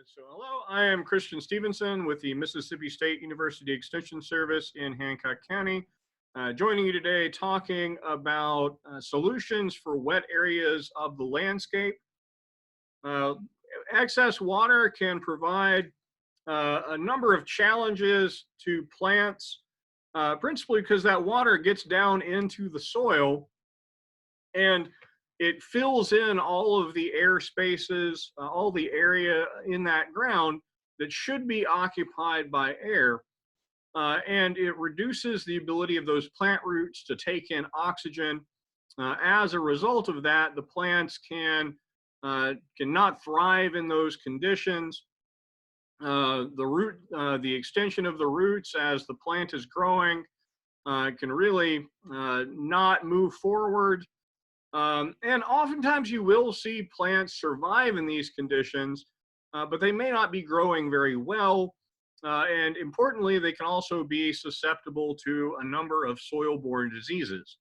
So hello, I am Christian Stevenson with the Mississippi State University Extension Service in Hancock County. Joining you today talking about solutions for wet areas of the landscape. Uh, Excess water can provide a number of challenges to plants, principally because that water gets down into the soil and it fills in all of the air spaces, all the area in that ground that should be occupied by air. And it reduces the ability of those plant roots to take in oxygen. As a result of that, the plants cannot thrive in those conditions. The extension of the roots as the plant is growing can really not move forward. And oftentimes you will see plants survive in these conditions, but they may not be growing very well. And importantly, they can also be susceptible to a number of soil-borne diseases.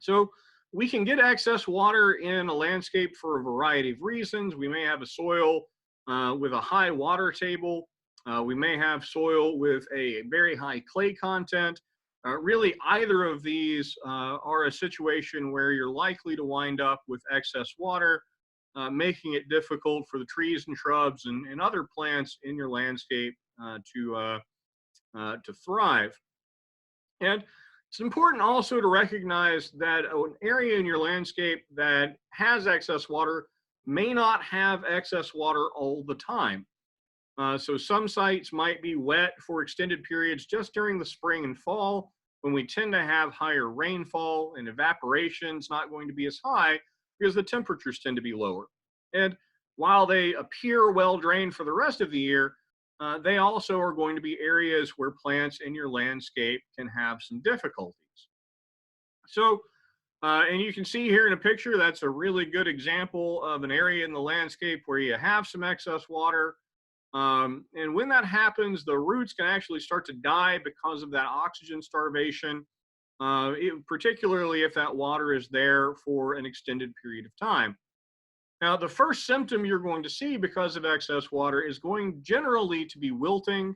So we can get excess water in a landscape for a variety of reasons. We may have a soil with a high water table. We may have soil with a very high clay content. Really, either of these are a situation where you're likely to wind up with excess water, making it difficult for the trees and shrubs and other plants in your landscape to thrive. And it's important also to recognize that an area in your landscape that has excess water may not have excess water all the time. So some sites might be wet for extended periods just during the spring and fall, when we tend to have higher rainfall and evaporation is not going to be as high because the temperatures tend to be lower. And while they appear well drained for the rest of the year, they also are going to be areas where plants in your landscape can have some difficulties. So, and you can see here in a picture, that's a really good example of an area in the landscape where you have some excess water. And when that happens, the roots can actually start to die because of that oxygen starvation, particularly if that water is there for an extended period of time. Now, the first symptom you're going to see because of excess water is going generally to be wilting,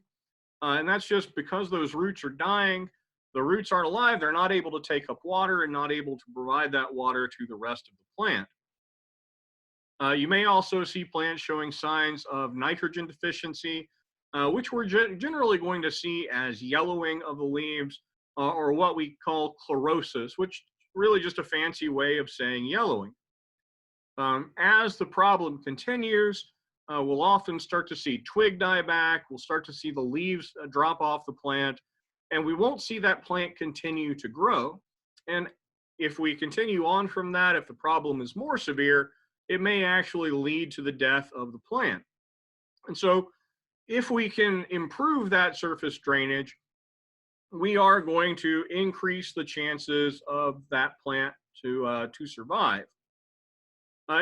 and that's just because those roots are dying. The roots aren't alive, they're not able to take up water and not able to provide that water to the rest of the plant. You may also see plants showing signs of nitrogen deficiency, which we're generally going to see as yellowing of the leaves, or what we call chlorosis, which is really just a fancy way of saying yellowing. As the problem continues, we'll often start to see twig die back, we'll start to see the leaves drop off the plant, and we won't see that plant continue to grow. And if we continue on from that, if the problem is more severe, it may actually lead to the death of the plant. And so if we can improve that surface drainage, we are going to increase the chances of that plant to survive.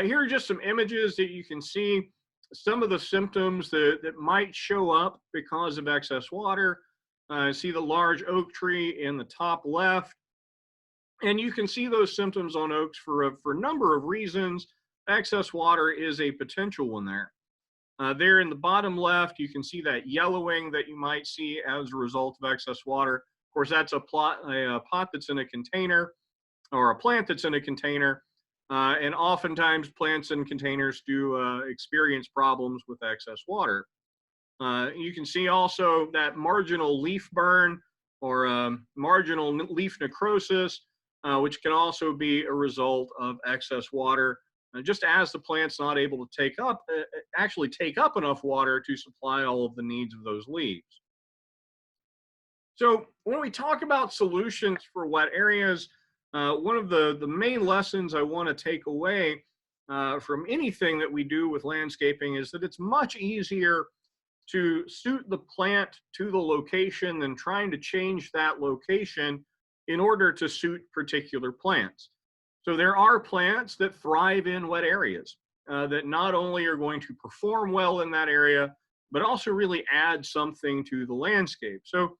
Here are just some images that you can see some of the symptoms that might show up because of excess water. See the large oak tree in the top left. And you can see those symptoms on oaks for a number of reasons. Excess water is a potential one there. There in the bottom left, you can see that yellowing that you might see as a result of excess water. Of course, that's a pot that's in a container, or a plant that's in a container. And oftentimes plants in containers do experience problems with excess water. You can see also that marginal leaf burn or marginal leaf necrosis, which can also be a result of excess water. Just as the plant's not able to actually take up enough water to supply all of the needs of those leaves. So when we talk about solutions for wet areas, one of the main lessons I want to take away from anything that we do with landscaping is that it's much easier to suit the plant to the location than trying to change that location in order to suit particular plants. So there are plants that thrive in wet areas that not only are going to perform well in that area, but also really add something to the landscape. So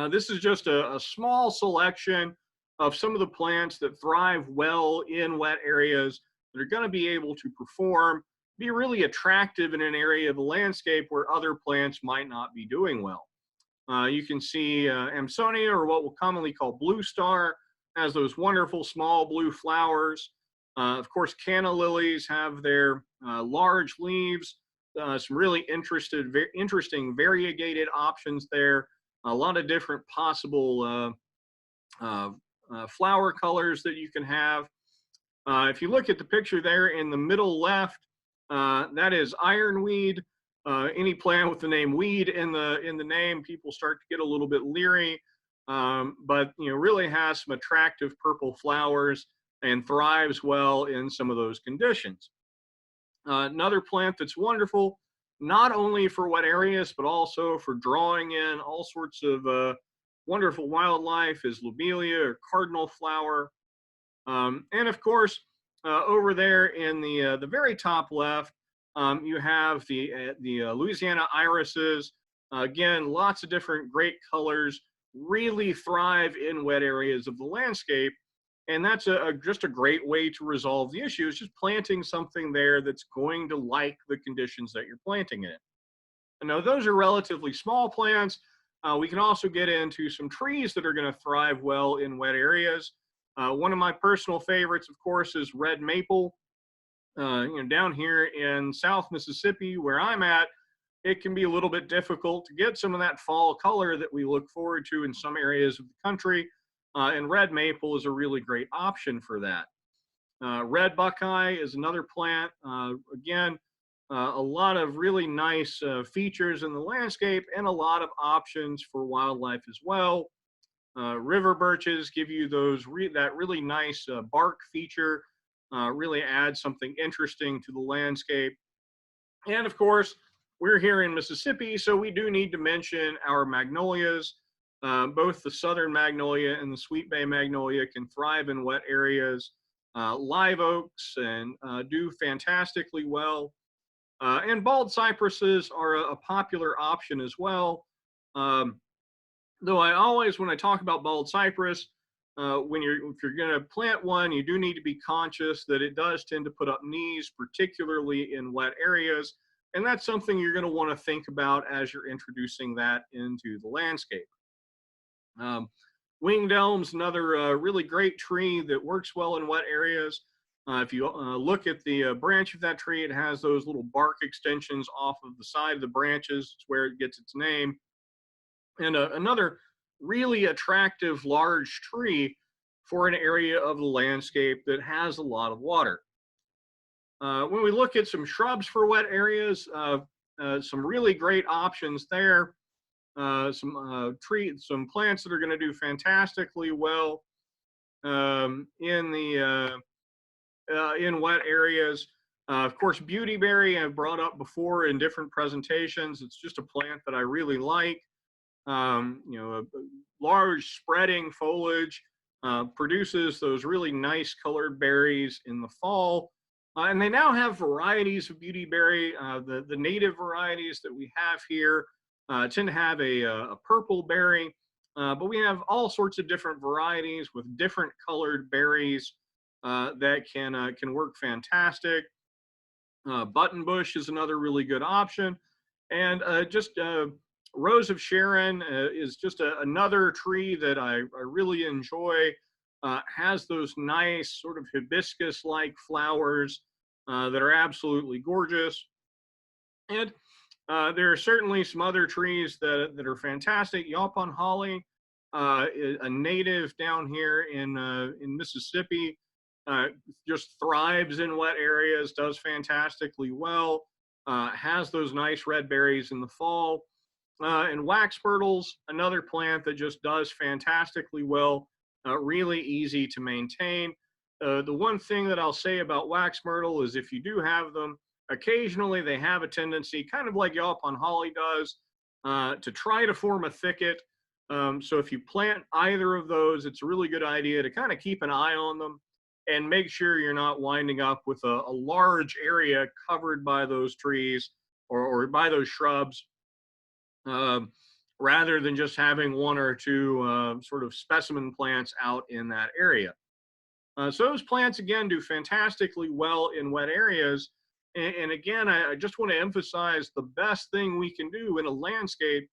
this is just a small selection of some of the plants that thrive well in wet areas that are going to be able to perform be really attractive in an area of the landscape where other plants might not be doing well. You can see Amsonia, or what we'll commonly call blue star, has those wonderful small blue flowers. Of course, canna lilies have their large leaves, some really interesting variegated options there, a lot of different possible flower colors that you can have. If you look at the picture there in the middle left, that is ironweed. Any plant with the name weed in the name, people start to get a little bit leery, but really has some attractive purple flowers and thrives well in some of those conditions. Another plant that's wonderful, not only for wet areas but also for drawing in all sorts of wonderful wildlife, is lobelia, or cardinal flower. And of course, over there in the very top left, you have the Louisiana irises. Again, lots of different great colors, really thrive in wet areas of the landscape. And that's just a great way to resolve the issue, is just planting something there that's going to like the conditions that you're planting it in. And now those are relatively small plants. We can also get into some trees that are going to thrive well in wet areas. One of my personal favorites, of course, is red maple. Down here in South Mississippi, where I'm at, it can be a little bit difficult to get some of that fall color that we look forward to in some areas of the country. And red maple is a really great option for that. Red buckeye is another plant. Again, a lot of really nice features in the landscape and a lot of options for wildlife as well. River birches give you that really nice bark feature, really adds something interesting to the landscape. And of course, we're here in Mississippi, so we do need to mention our magnolias. Both the southern magnolia and the sweet bay magnolia can thrive in wet areas. Live oaks and do fantastically well. And bald cypresses are a popular option as well. Though I always, when I talk about bald cypress, if you're going to plant one, you do need to be conscious that it does tend to put up knees, particularly in wet areas. And that's something you're going to want to think about as you're introducing that into the landscape. Winged elm's another really great tree that works well in wet areas. If you look at the branch of that tree, it has those little bark extensions off of the side of the branches. It's where it gets its name. And another really attractive large tree for an area of the landscape that has a lot of water. When we look at some shrubs for wet areas, some really great options there. Some plants that are going to do fantastically well in wet areas. Of course, beautyberry I've brought up before in different presentations. It's just a plant that I really like. A large spreading foliage, produces those really nice colored berries in the fall. And they now have varieties of beautyberry. The native varieties that we have here tend to have a purple berry, but we have all sorts of different varieties with different colored berries that can work fantastic. Buttonbush is another really good option. And Rose of Sharon is just another tree that I really enjoy. Has those nice sort of hibiscus-like flowers that are absolutely gorgeous. And there are certainly some other trees that are fantastic. Yaupon holly, a native down here in Mississippi, just thrives in wet areas, does fantastically well, has those nice red berries in the fall. And wax myrtles, another plant that just does fantastically well, really easy to maintain. The one thing that I'll say about wax myrtle is if you do have them, occasionally they have a tendency, kind of like yaupon holly does, to try to form a thicket. So if you plant either of those, it's a really good idea to kind of keep an eye on them and make sure you're not winding up with a large area covered by those trees or by those shrubs. Rather than just having one or two sort of specimen plants out in that area. So those plants, again, do fantastically well in wet areas. And again, I just want to emphasize the best thing we can do in a landscape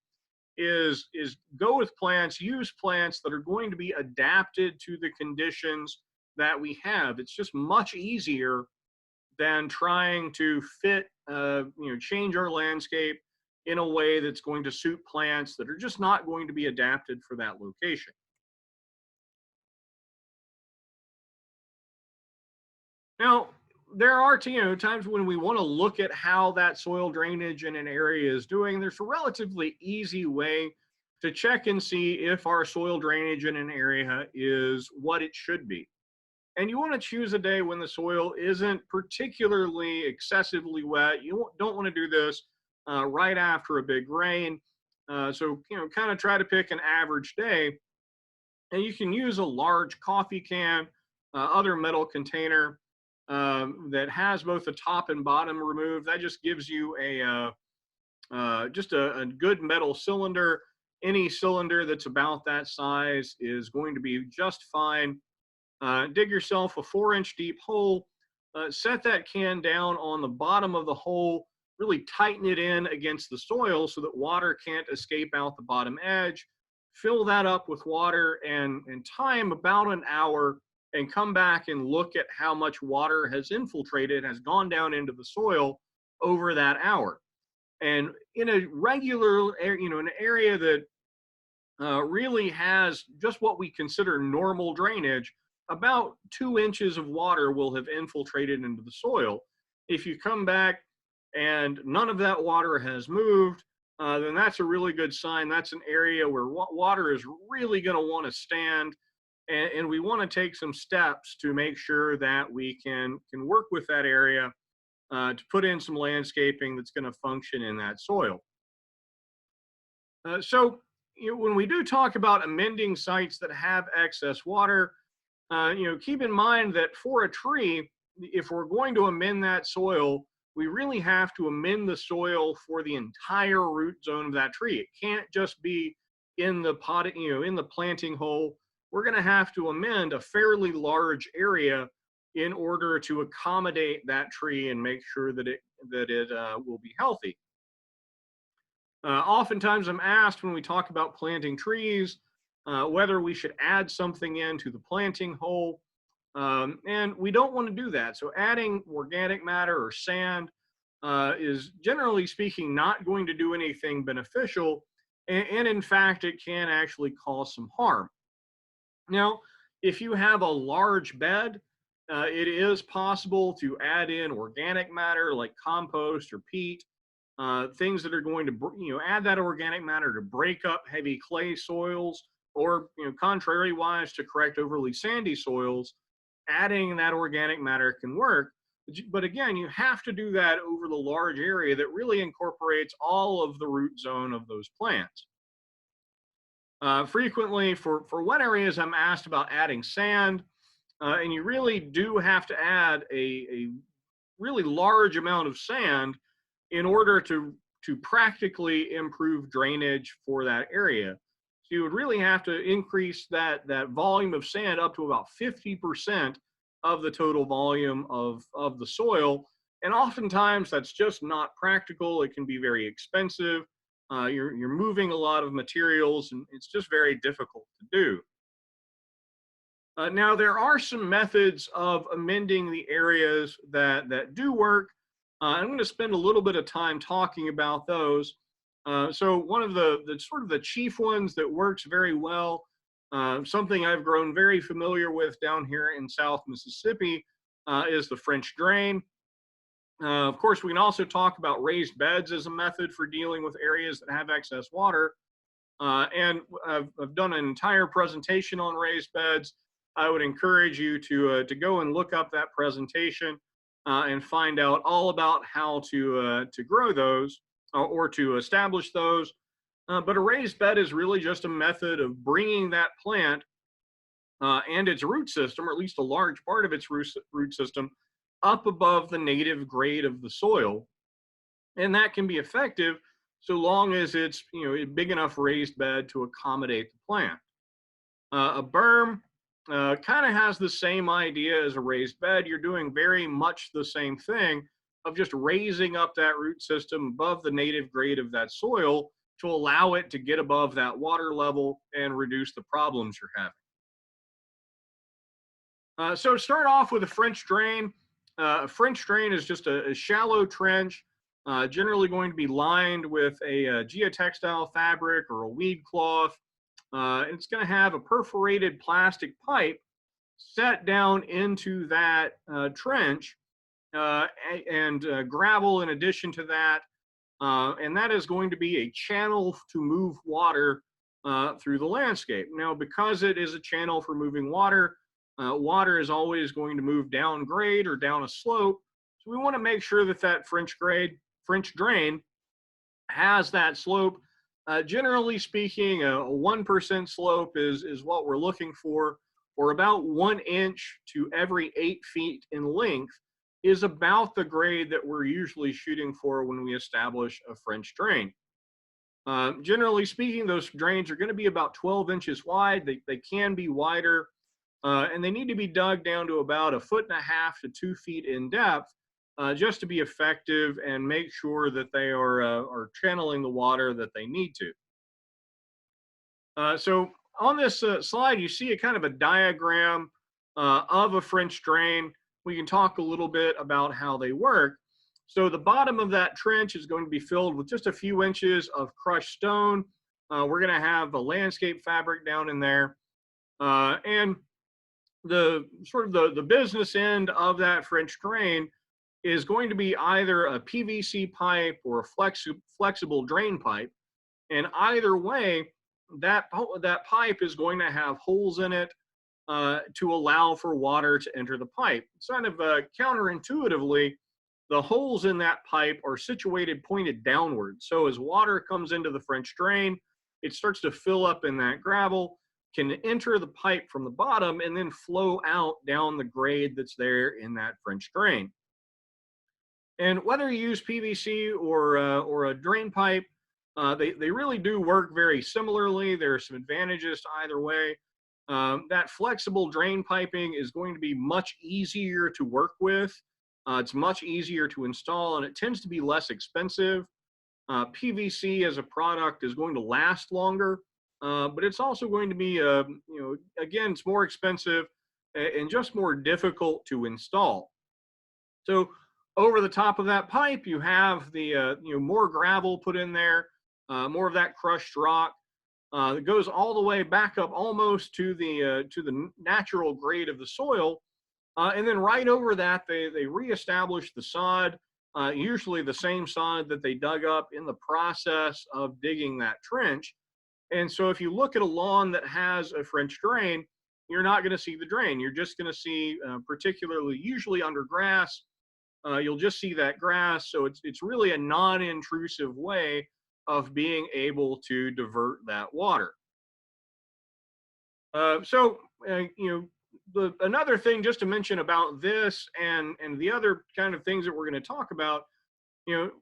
is go with plants, use plants that are going to be adapted to the conditions that we have. It's just much easier than trying to fit, change our landscape in a way that's going to suit plants that are just not going to be adapted for that location. Now, there are times when we want to look at how that soil drainage in an area is doing. There's a relatively easy way to check and see if our soil drainage in an area is what it should be. And you want to choose a day when the soil isn't particularly excessively wet. You don't want to do this right after a big rain. So, kind of try to pick an average day. And you can use a large coffee can, other metal container that has both the top and bottom removed. That just gives you a good metal cylinder. Any cylinder that's about that size is going to be just fine. Dig yourself a 4-inch deep hole, set that can down on the bottom of the hole, really tighten it in against the soil so that water can't escape out the bottom edge. Fill that up with water and time about an hour, and come back and look at how much water has infiltrated, has gone down into the soil over that hour. And in a regular, an area that really has just what we consider normal drainage, about 2 inches of water will have infiltrated into the soil. If you come back and none of that water has moved, then that's a really good sign. That's an area where water is really going to want to stand, and we want to take some steps to make sure that we can work with that area to put in some landscaping that's going to function in that soil. So when we do talk about amending sites that have excess water, keep in mind that for a tree, if we're going to amend that soil, we really have to amend the soil for the entire root zone of that tree. It can't just be in the pot, in the planting hole. We're going to have to amend a fairly large area in order to accommodate that tree and make sure that it will be healthy. Oftentimes I'm asked when we talk about planting trees, whether we should add something into the planting hole. And we don't want to do that. So adding organic matter or sand is, generally speaking, not going to do anything beneficial. And in fact, it can actually cause some harm. Now, if you have a large bed, it is possible to add in organic matter like compost or peat, things that are going to add that organic matter to break up heavy clay soils, or contrary wise, to correct overly sandy soils. Adding that organic matter can work, but again, you have to do that over the large area that really incorporates all of the root zone of those plants. Frequently for wet areas, I'm asked about adding sand, and you really do have to add a really large amount of sand in order to practically improve drainage for that area. So you would really have to increase that volume of sand up to about 50% of the total volume of the soil. And oftentimes that's just not practical. It can be very expensive. You're moving a lot of materials, and it's just very difficult to do. Now, there are some methods of amending the areas that do work. I'm going to spend a little bit of time talking about those. So one of the sort of the chief ones that works very well, something I've grown very familiar with down here in South Mississippi, is the French drain. Of course, we can also talk about raised beds as a method for dealing with areas that have excess water. And I've done an entire presentation on raised beds. I would encourage you to go and look up that presentation and find out all about how to grow those or to establish those. But a raised bed is really just a method of bringing that plant and its root system, or at least a large part of its root system, up above the native grade of the soil. And that can be effective so long as it's a big enough raised bed to accommodate the plant. A berm kind of has the same idea as a raised bed. You're doing very much the same thing, of just raising up that root system above the native grade of that soil to allow it to get above that water level and reduce the problems you're having. So to start off with a French drain, a French drain is just a shallow trench, generally going to be lined with a geotextile fabric or a weed cloth. It's going to have a perforated plastic pipe set down into that trench, and gravel in addition to that. And that is going to be a channel to move water through the landscape. Now, because it is a channel for moving water, water is always going to move down grade or down a slope. So we want to make sure that that French drain has that slope. Generally speaking, a 1% slope is what we're looking for, or about 1 inch to every 8 feet in length is about the grade that we're usually shooting for when we establish a French drain. Generally speaking, those drains are going to be about 12 inches wide. They can be wider, and they need to be dug down to about 1.5 to 2 feet in depth, just to be effective and make sure that they are channeling the water that they need to. So on this slide, you see a kind of a diagram of a French drain. We can talk a little bit about how they work. So the bottom of that trench is going to be filled with just a few inches of crushed stone. We're going to have a landscape fabric down in there. And the sort of the business end of that French drain is going to be either a PVC pipe or a flexible drain pipe. And either way, that pipe is going to have holes in it to allow for water to enter the pipe. It's kind of counterintuitively, the holes in that pipe are situated pointed downward. So as water comes into the French drain, it starts to fill up in that gravel, can enter the pipe from the bottom and then flow out down the grade that's there in that French drain. And whether you use PVC or a drain pipe, they really do work very similarly. There are some advantages to either way. That flexible drain piping is going to be much easier to work with. It's much easier to install, and it tends to be less expensive. PVC as a product is going to last longer, but it's also going to be, again, it's more expensive and just more difficult to install. So over the top of that pipe, you have the more gravel put in there, more of that crushed rock. It goes all the way back up almost to the natural grade of the soil, and then right over that they reestablish the sod, usually the same sod that they dug up in the process of digging that trench. And so if you look at a lawn that has a French drain, you're not going to see the drain. You're just going to see, particularly usually under grass, you'll just see that grass. So it's really a non-intrusive way of being able to divert that water. Another thing just to mention about this and the other kind of things that we're going to talk about,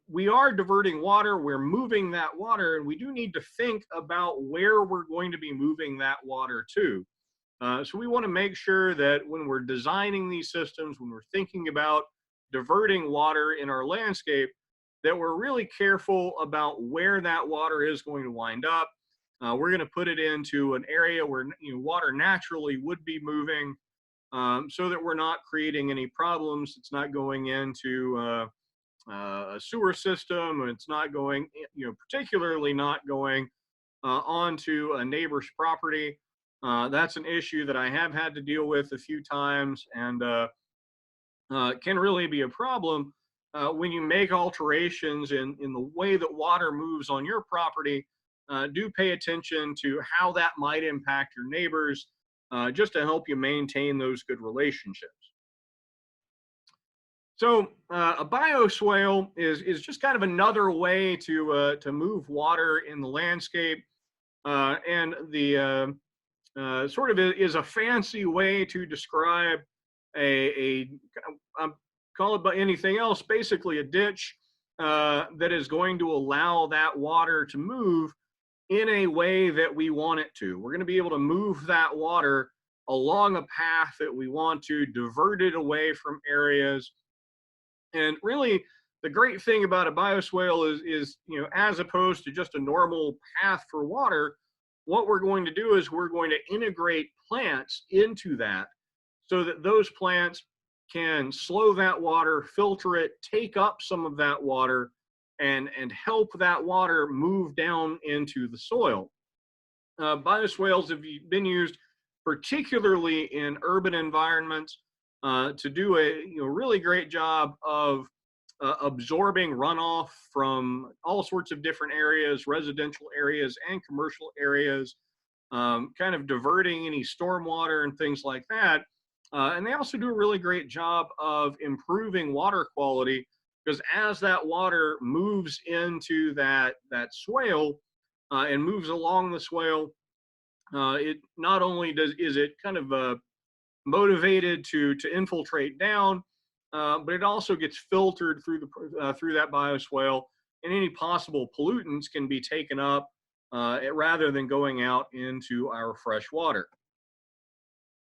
we are diverting water, we're moving that water, and we do need to think about where we're going to be moving that water to. So we want to make sure that when we're designing these systems, when we're thinking about diverting water in our landscape, that we're really careful about where that water is going to wind up. We're going to put it into an area where water naturally would be moving, so that we're not creating any problems. It's not going into a sewer system. It's not going, particularly not going onto a neighbor's property. That's an issue that I have had to deal with a few times, and can really be a problem when you make alterations in the way that water moves on your property. Do pay attention to how that might impact your neighbors, just to help you maintain those good relationships. So a bioswale is just kind of another way to move water in the landscape, and the sort of is a fancy way to describe call it by anything else, basically a ditch that is going to allow that water to move in a way that we want it to. We're going to be able to move that water along a path that we want to, divert it away from areas And really, the great thing about a bioswale is as opposed to just a normal path for water, what we're going to do is we're going to integrate plants into that so that those plants can slow that water, filter it, take up some of that water, and help that water move down into the soil. Bioswales have been used particularly in urban environments to do a really great job of absorbing runoff from all sorts of different areas, residential areas and commercial areas, kind of diverting any stormwater and things like that. And they also do a really great job of improving water quality because as that water moves into that swale and moves along the swale, it not only is it kind of motivated to infiltrate down, but it also gets filtered through through that bioswale, and any possible pollutants can be taken up rather than going out into our fresh water.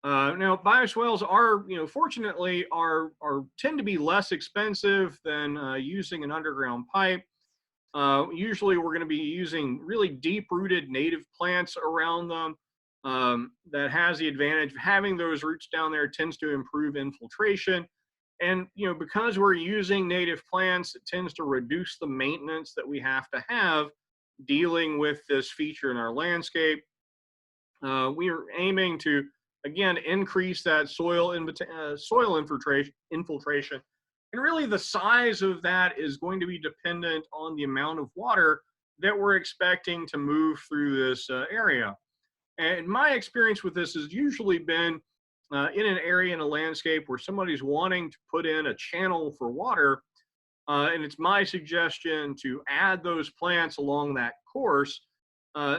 Now, bioswales are, fortunately, are tend to be less expensive than using an underground pipe. Usually, we're going to be using really deep-rooted native plants around them. That has the advantage of having those roots down there tends to improve infiltration. And because we're using native plants, it tends to reduce the maintenance that we have to have dealing with this feature in our landscape. We are aiming to again increase that soil infiltration, and really the size of that is going to be dependent on the amount of water that we're expecting to move through this area. And my experience with this has usually been in an area in a landscape where somebody's wanting to put in a channel for water. And it's my suggestion to add those plants along that course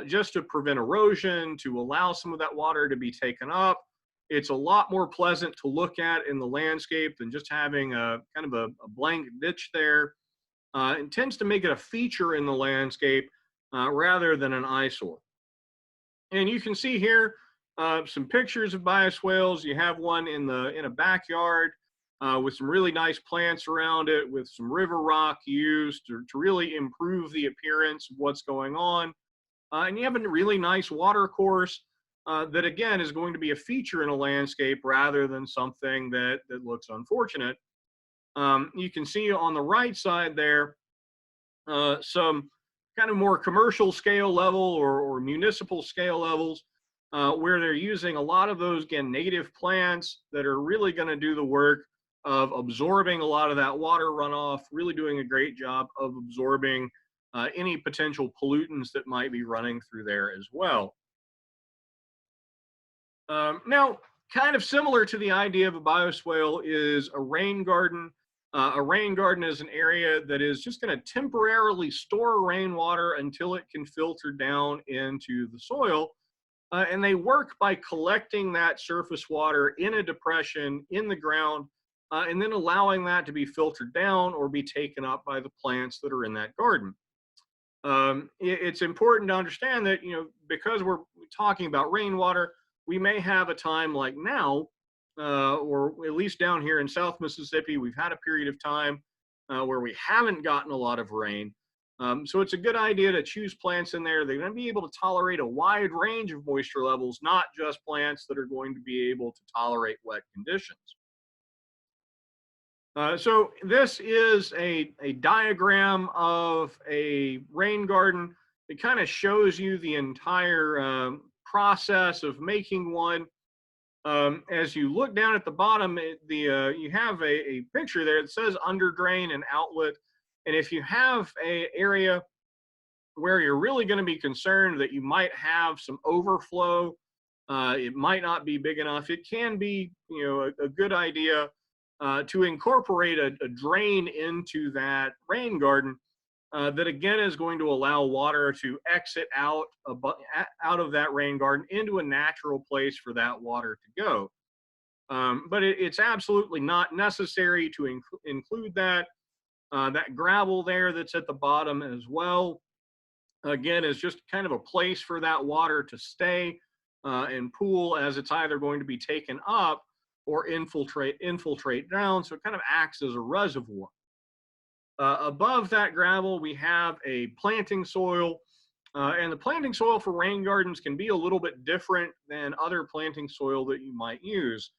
just to prevent erosion, to allow some of that water to be taken up. It's a lot more pleasant to look at in the landscape than just having a kind of a blank ditch there. It tends to make it a feature in the landscape rather than an eyesore. And you can see here some pictures of bioswales. You have one in a backyard with some really nice plants around it, with some river rock used to really improve the appearance of what's going on. And you have a really nice water course that again is going to be a feature in a landscape rather than something that looks unfortunate. You can see on the right side there some kind of more commercial scale level or municipal scale levels where they're using a lot of those, again, native plants that are really going to do the work of absorbing a lot of that water runoff, really doing a great job of absorbing any potential pollutants that might be running through there as well. Now, kind of similar to the idea of a bioswale is a rain garden. A rain garden is an area that is just going to temporarily store rainwater until it can filter down into the soil. And they work by collecting that surface water in a depression in the ground and then allowing that to be filtered down or be taken up by the plants that are in that garden. It's important to understand that, because we're talking about rainwater, we may have a time like now, or at least down here in South Mississippi, we've had a period of time where we haven't gotten a lot of rain. So it's a good idea to choose plants in there. They're going to be able to tolerate a wide range of moisture levels, not just plants that are going to be able to tolerate wet conditions. So this is a diagram of a rain garden. It kind of shows you the entire process of making one. As you look down at the bottom, you have a picture there that says under drain and outlet. And if you have an area where you're really going to be concerned that you might have some overflow, it might not be big enough, it can be a good idea to incorporate a drain into that rain garden that again is going to allow water to exit out of that rain garden into a natural place for that water to go. But it's absolutely not necessary to include that. That gravel there that's at the bottom as well, again, is just kind of a place for that water to stay and pool as it's either going to be taken up or infiltrate down, so it kind of acts as a reservoir. Above that gravel, we have a planting soil, and the planting soil for rain gardens can be a little bit different than other planting soil that you might use.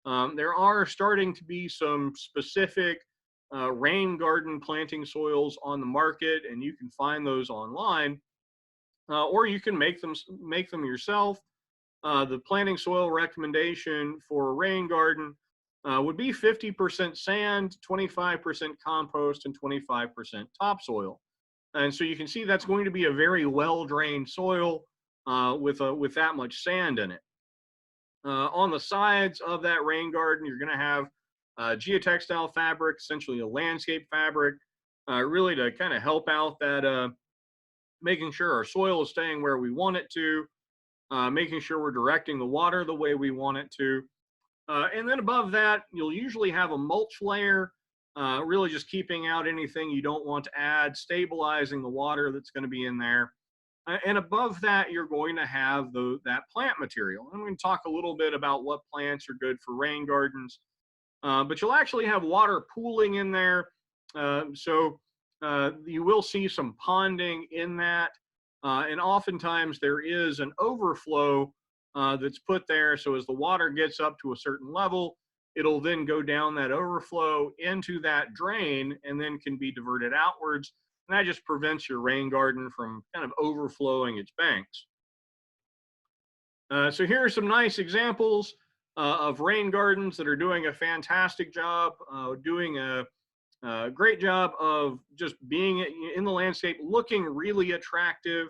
There are starting to be some specific rain garden planting soils on the market, and you can find those online, or you can make them yourself. The planting soil recommendation for a rain garden would be 50% sand, 25% compost, and 25% topsoil. And so you can see that's going to be a very well-drained soil with that much sand in it. On the sides of that rain garden, you're going to have geotextile fabric, essentially a landscape fabric, really to kind of help out that making sure our soil is staying where we want it to, making sure we're directing the water the way we want it to. And then above that, you'll usually have a mulch layer, really just keeping out anything you don't want to add, stabilizing the water that's going to be in there. And above that, you're going to have that plant material. I'm going to talk a little bit about what plants are good for rain gardens, but you'll actually have water pooling in there. So you will see some ponding in that. And oftentimes there is an overflow that's put there. So as the water gets up to a certain level, it'll then go down that overflow into that drain and then can be diverted outwards. And that just prevents your rain garden from kind of overflowing its banks. So here are some nice examples of rain gardens that are doing a fantastic job, doing a great job of just being in the landscape, looking really attractive,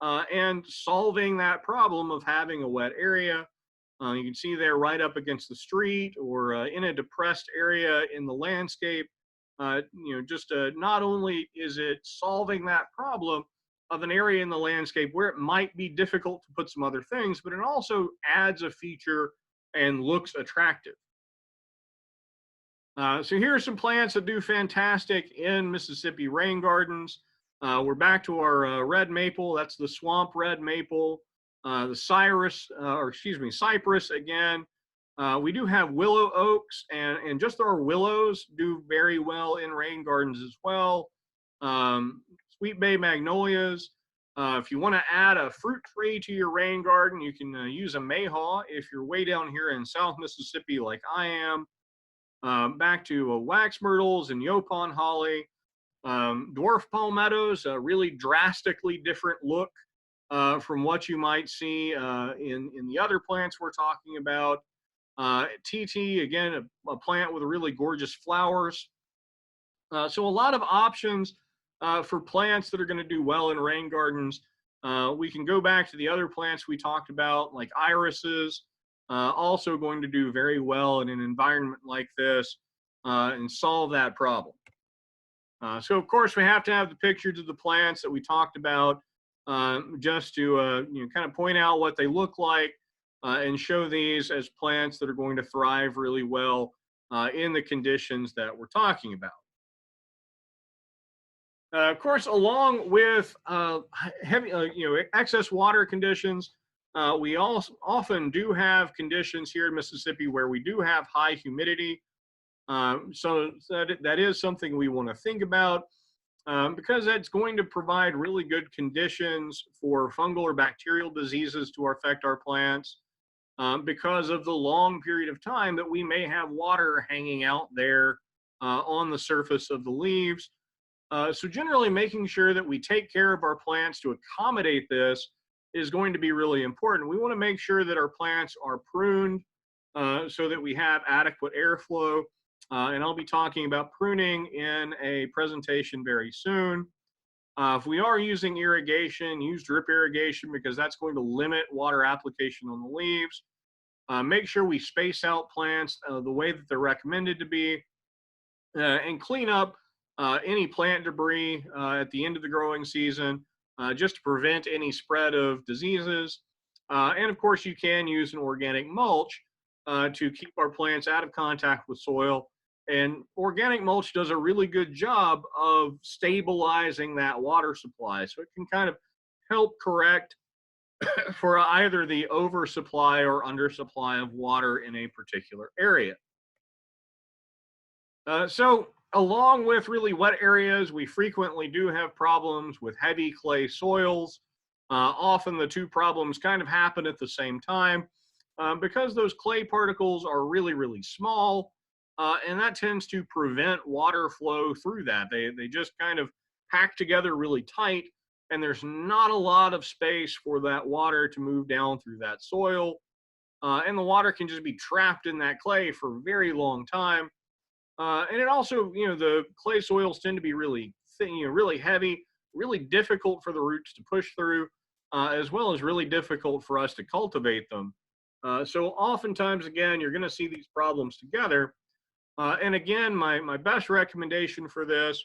and solving that problem of having a wet area. You can see there right up against the street or in a depressed area in the landscape. Just not only is it solving that problem of an area in the landscape where it might be difficult to put some other things, but it also adds a feature and looks attractive. So here are some plants that do fantastic in Mississippi rain gardens. We're back to our red maple. That's the swamp red maple. The cypress again. We do have willow oaks, and just our willows do very well in rain gardens as well. Sweet bay magnolias. If you want to add a fruit tree to your rain garden, you can use a mayhaw if you're way down here in South Mississippi like I am. Back to wax myrtles and yopon holly. Dwarf palmettos, a really drastically different look from what you might see in the other plants we're talking about. TT, again, a plant with really gorgeous flowers. So a lot of options for plants that are going to do well in rain gardens. We can go back to the other plants we talked about, like irises, also going to do very well in an environment like this and solve that problem. So of course we have to have the pictures of the plants that we talked about just to kind of point out what they look like and show these as plants that are going to thrive really well in the conditions that we're talking about. Of course, along with heavy, excess water conditions, we also often do have conditions here in Mississippi where we do have high humidity. So that is something we want to think about because that's going to provide really good conditions for fungal or bacterial diseases to affect our plants because of the long period of time that we may have water hanging out there on the surface of the leaves. So generally making sure that we take care of our plants to accommodate this is going to be really important. We want to make sure that our plants are pruned so that we have adequate airflow. And I'll be talking about pruning in a presentation very soon. If we are using irrigation, use drip irrigation because that's going to limit water application on the leaves. Make sure we space out plants the way that they're recommended to be and clean up any plant debris at the end of the growing season just to prevent any spread of diseases. And of course, you can use an organic mulch to keep our plants out of contact with soil. And organic mulch does a really good job of stabilizing that water supply. So it can kind of help correct for either the oversupply or undersupply of water in a particular area. So along with really wet areas, we frequently do have problems with heavy clay soils. Often the two problems kind of happen at the same time because those clay particles are really, really small, and that tends to prevent water flow through that. They just kind of pack together really tight, and there's not a lot of space for that water to move down through that soil. And the water can just be trapped in that clay for a very long time. And it also, the clay soils tend to be really thin, really heavy, really difficult for the roots to push through, as well as really difficult for us to cultivate them. So oftentimes, again, you're going to see these problems together. And again, my best recommendation for this,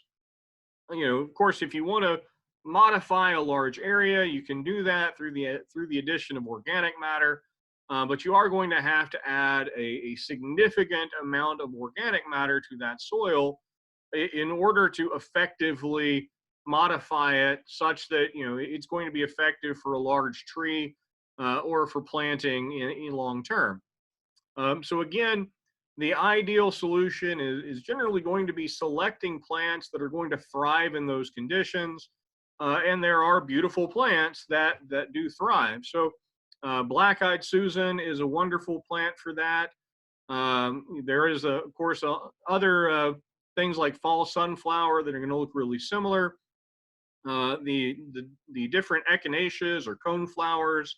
of course, if you want to modify a large area, you can do that through the addition of organic matter. But you are going to have to add a significant amount of organic matter to that soil in order to effectively modify it such that it's going to be effective for a large tree or for planting in long term. So again, the ideal solution is generally going to be selecting plants that are going to thrive in those conditions. And there are beautiful plants that do thrive. So black-eyed Susan is a wonderful plant for that. There is, of course, other things like fall sunflower that are going to look really similar. The different echinaceas or coneflowers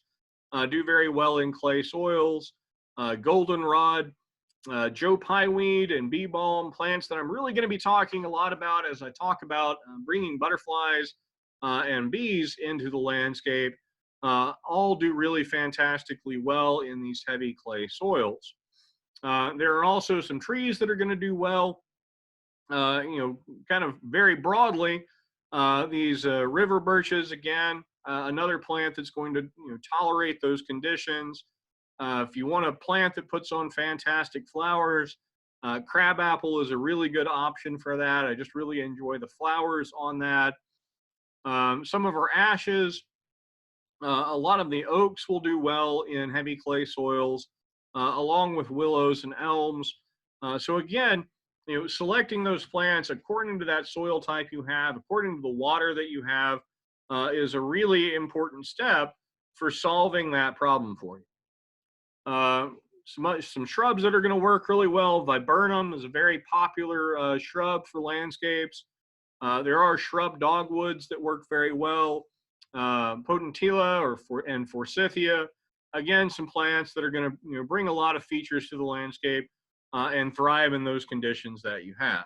do very well in clay soils. Goldenrod, Joe Pyeweed, and bee balm, plants that I'm really going to be talking a lot about as I talk about bringing butterflies and bees into the landscape, all do really fantastically well in these heavy clay soils. There are also some trees that are going to do well, kind of very broadly. These river birches, again, another plant that's going to tolerate those conditions. If you want a plant that puts on fantastic flowers, crabapple is a really good option for that. I just really enjoy the flowers on that. Some of our ashes, a lot of the oaks will do well in heavy clay soils, along with willows and elms. So again, selecting those plants according to that soil type you have, according to the water that you have, is a really important step for solving that problem for you. Some shrubs that are going to work really well. Viburnum is a very popular shrub for landscapes. There are shrub dogwoods that work very well. Potentilla and Forsythia, again, some plants that are going to bring a lot of features to the landscape and thrive in those conditions that you have.